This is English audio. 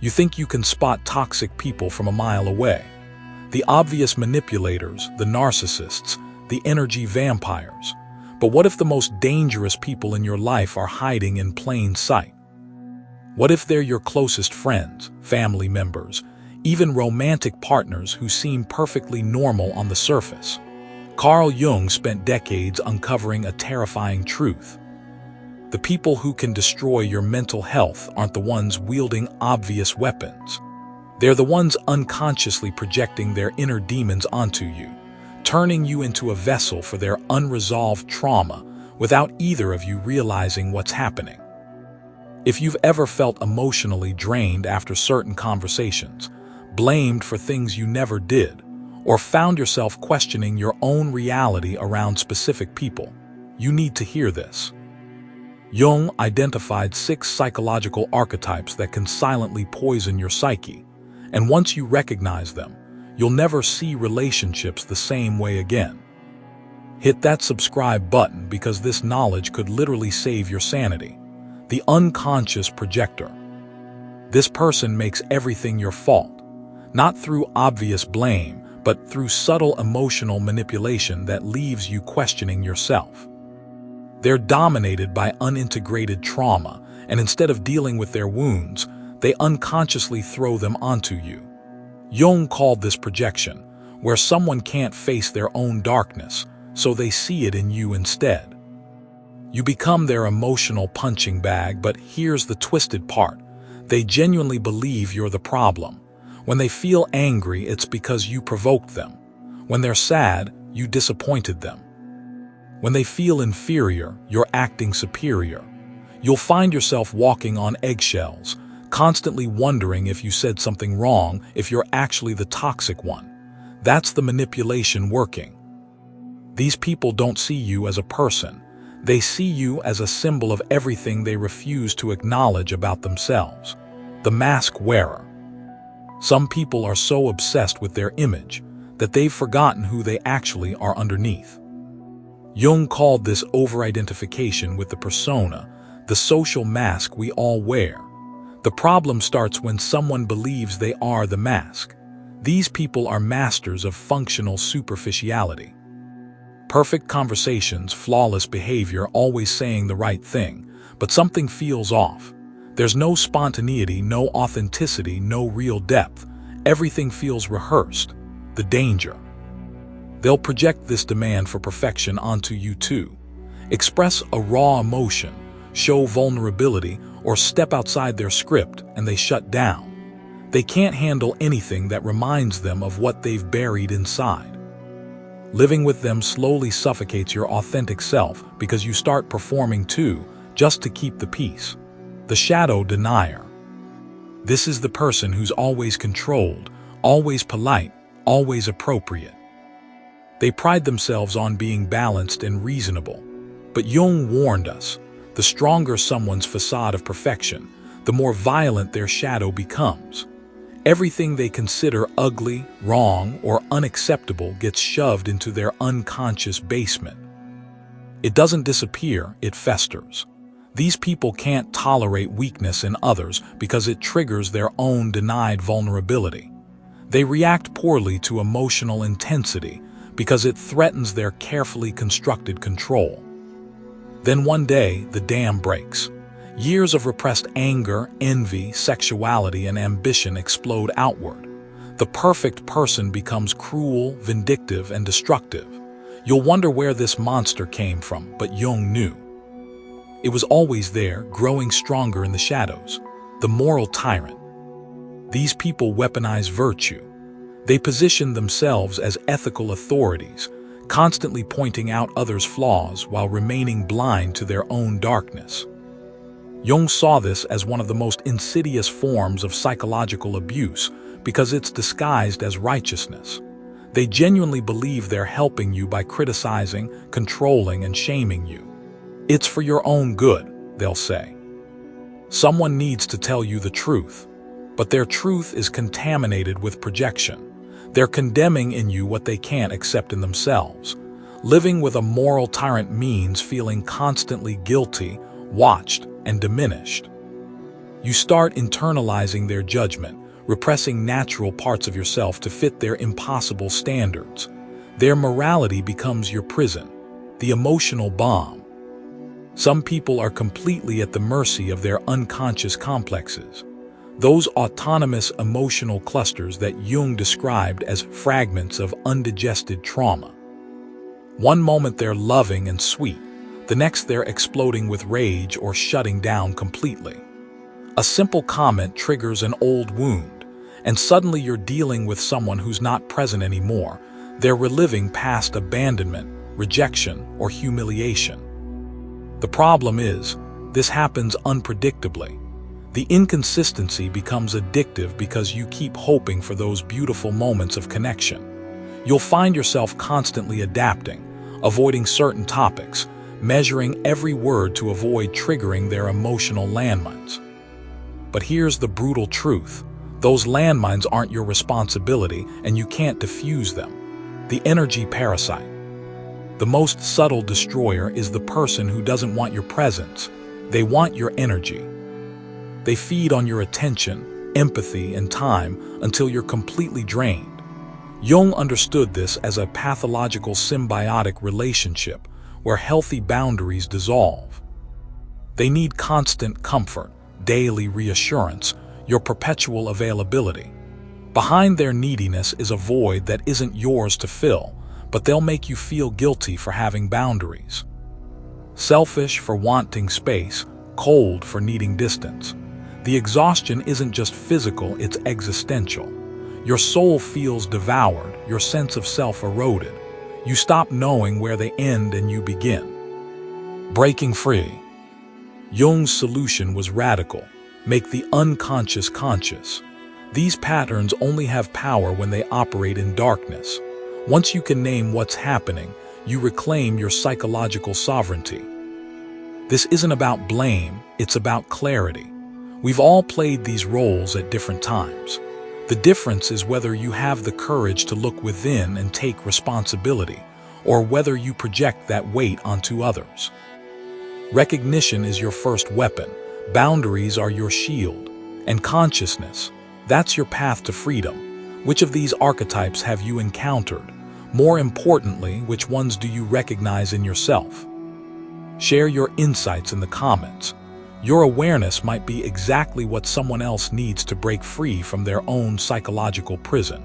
You think you can spot toxic people from a mile away. The obvious manipulators, the narcissists, the energy vampires. But what if the most dangerous people in your life are hiding in plain sight? What if they're your closest friends, family members, even romantic partners who seem perfectly normal on the surface? Carl Jung spent decades uncovering a terrifying truth. The people who can destroy your mental health aren't the ones wielding obvious weapons. They're the ones unconsciously projecting their inner demons onto you, turning you into a vessel for their unresolved trauma without either of you realizing what's happening. If you've ever felt emotionally drained after certain conversations, blamed for things you never did, or found yourself questioning your own reality around specific people, you need to hear this. Jung identified 6 psychological archetypes that can silently poison your psyche, and once you recognize them, you'll never see relationships the same way again. Hit that subscribe button because this knowledge could literally save your sanity. The unconscious projector. This person makes everything your fault, not through obvious blame, but through subtle emotional manipulation that leaves you questioning yourself. They're dominated by unintegrated trauma, and instead of dealing with their wounds, they unconsciously throw them onto you. Jung called this projection, where someone can't face their own darkness, so they see it in you instead. You become their emotional punching bag, but here's the twisted part. They genuinely believe you're the problem. When they feel angry, it's because you provoked them. When they're sad, you disappointed them. When they feel inferior, you're acting superior. You'll find yourself walking on eggshells, constantly wondering if you said something wrong, if you're actually the toxic one. That's the manipulation working. These people don't see you as a person. They see you as a symbol of everything they refuse to acknowledge about themselves. The mask wearer. Some people are so obsessed with their image that they've forgotten who they actually are underneath. Jung called this over-identification with the persona, the social mask we all wear. The problem starts when someone believes they are the mask. These people are masters of functional superficiality. Perfect conversations, flawless behavior, always saying the right thing, but something feels off. There's no spontaneity, no authenticity, no real depth. Everything feels rehearsed. The danger. They'll project this demand for perfection onto you too. Express a raw emotion, show vulnerability, or step outside their script and they shut down. They can't handle anything that reminds them of what they've buried inside. Living with them slowly suffocates your authentic self because you start performing too, just to keep the peace. The shadow denier. This is the person who's always controlled, always polite, always appropriate. They pride themselves on being balanced and reasonable. But Jung warned us, the stronger someone's facade of perfection, the more violent their shadow becomes. Everything they consider ugly, wrong, or unacceptable gets shoved into their unconscious basement. It doesn't disappear, it festers. These people can't tolerate weakness in others because it triggers their own denied vulnerability. They react poorly to emotional intensity because it threatens their carefully constructed control. Then one day, the dam breaks. Years of repressed anger, envy, sexuality, and ambition explode outward. The perfect person becomes cruel, vindictive, and destructive. You'll wonder where this monster came from, but Jung knew. It was always there, growing stronger in the shadows. The moral tyrant. These people weaponize virtue. They position themselves as ethical authorities, constantly pointing out others' flaws while remaining blind to their own darkness. Jung saw this as one of the most insidious forms of psychological abuse because it's disguised as righteousness. They genuinely believe they're helping you by criticizing, controlling, and shaming you. It's for your own good, they'll say. Someone needs to tell you the truth, but their truth is contaminated with projection. They're condemning in you what they can't accept in themselves. Living with a moral tyrant means feeling constantly guilty, watched, and diminished. You start internalizing their judgment, repressing natural parts of yourself to fit their impossible standards. Their morality becomes your prison, the emotional bomb. Some people are completely at the mercy of their unconscious complexes, those autonomous emotional clusters that Jung described as fragments of undigested trauma. One moment they're loving and sweet, the next they're exploding with rage or shutting down completely. A simple comment triggers an old wound, and suddenly you're dealing with someone who's not present anymore. They're reliving past abandonment, rejection, or humiliation. The problem is, this happens unpredictably. The inconsistency becomes addictive because you keep hoping for those beautiful moments of connection. You'll find yourself constantly adapting, avoiding certain topics, measuring every word to avoid triggering their emotional landmines. But here's the brutal truth. Those landmines aren't your responsibility, and you can't diffuse them. The energy parasite. The most subtle destroyer is the person who doesn't want your presence. They want your energy. They feed on your attention, empathy, and time until you're completely drained. Jung understood this as a pathological symbiotic relationship where healthy boundaries dissolve. They need constant comfort, daily reassurance, your perpetual availability. Behind their neediness is a void that isn't yours to fill, but they'll make you feel guilty for having boundaries. Selfish for wanting space, cold for needing distance. The exhaustion isn't just physical, it's existential. Your soul feels devoured, your sense of self eroded. You stop knowing where they end and you begin. Breaking free. Jung's solution was radical. Make the unconscious conscious. These patterns only have power when they operate in darkness. Once you can name what's happening, you reclaim your psychological sovereignty. This isn't about blame, it's about clarity. We've all played these roles at different times. The difference is whether you have the courage to look within and take responsibility, or whether you project that weight onto others. Recognition is your first weapon, boundaries are your shield, and consciousness, that's your path to freedom. Which of these archetypes have you encountered? More importantly, which ones do you recognize in yourself? Share your insights in the comments. Your awareness might be exactly what someone else needs to break free from their own psychological prison.